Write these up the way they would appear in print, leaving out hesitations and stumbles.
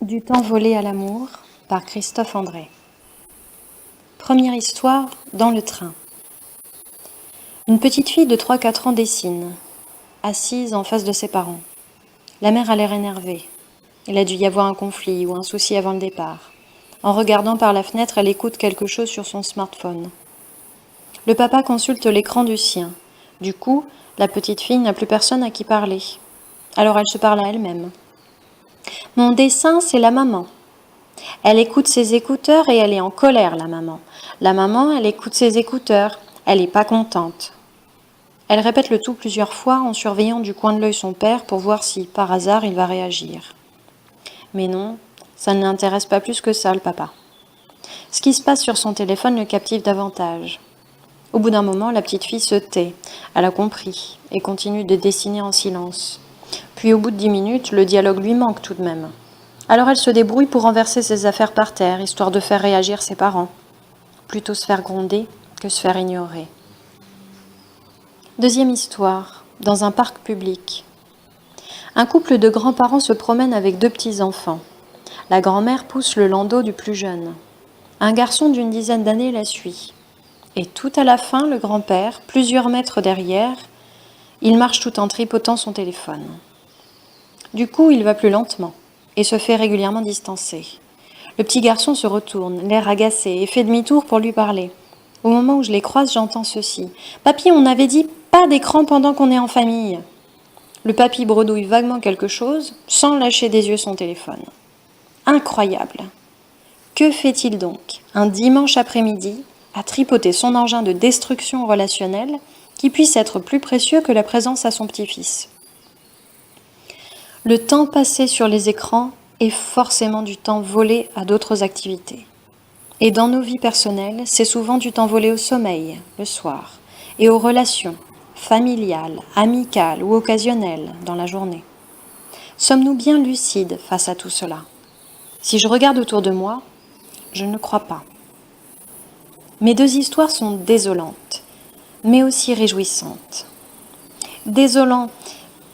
Du temps volé à l'amour par Christophe André. Première histoire, dans le train. Une petite fille de 3-4 ans dessine, assise en face de ses parents. La mère a l'air énervée. Il a dû y avoir un conflit ou un souci avant le départ. En regardant par la fenêtre, elle écoute quelque chose sur son smartphone. Le papa consulte l'écran du sien. Du coup, la petite fille n'a plus personne à qui parler. Alors elle se parle à elle-même. Mon dessin, c'est la maman. Elle écoute ses écouteurs et elle est en colère, la maman. La maman, elle écoute ses écouteurs. Elle n'est pas contente. Elle répète le tout plusieurs fois en surveillant du coin de l'œil son père pour voir si, par hasard, il va réagir. Mais non, ça ne l'intéresse pas plus que ça, le papa. Ce qui se passe sur son téléphone le captive davantage. Au bout d'un moment, la petite fille se tait. Elle a compris et continue de dessiner en silence. Puis au bout de 10 minutes, le dialogue lui manque tout de même. Alors elle se débrouille pour renverser ses affaires par terre, histoire de faire réagir ses parents. Plutôt se faire gronder que se faire ignorer. Deuxième histoire, dans un parc public. Un couple de grands-parents se promène avec 2 petits-enfants. La grand-mère pousse le landau du plus jeune. Un garçon d'une dizaine d'années la suit. Et tout à la fin, le grand-père, plusieurs mètres derrière, il marche tout en tripotant son téléphone. Du coup, il va plus lentement et se fait régulièrement distancer. Le petit garçon se retourne, l'air agacé, et fait demi-tour pour lui parler. Au moment où je les croise, j'entends ceci. « Papy, on avait dit pas d'écran pendant qu'on est en famille !» Le papy bredouille vaguement quelque chose, sans lâcher des yeux son téléphone. Incroyable. Que fait-il donc, un dimanche après-midi, à tripoter son engin de destruction relationnelle qui puisse être plus précieux que la présence à son petit-fils ? Le temps passé sur les écrans est forcément du temps volé à d'autres activités. Et dans nos vies personnelles, c'est souvent du temps volé au sommeil, le soir, et aux relations, familiales, amicales ou occasionnelles, dans la journée. Sommes-nous bien lucides face à tout cela ? Si je regarde autour de moi, je ne crois pas. Mes 2 histoires sont désolantes, mais aussi réjouissantes. Désolant,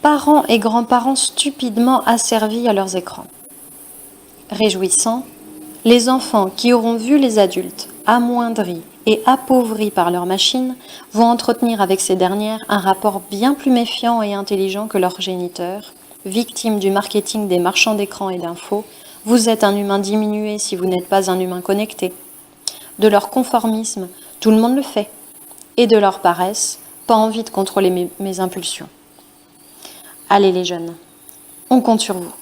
parents et grands-parents stupidement asservis à leurs écrans. Réjouissant, les enfants qui auront vu les adultes amoindris et appauvris par leurs machines vont entretenir avec ces dernières un rapport bien plus méfiant et intelligent que leurs géniteurs, victimes du marketing des marchands d'écrans et d'infos. Vous êtes un humain diminué si vous n'êtes pas un humain connecté. De leur conformisme, tout le monde le fait. Et de leur paresse, pas envie de contrôler mes impulsions. Allez les jeunes, on compte sur vous.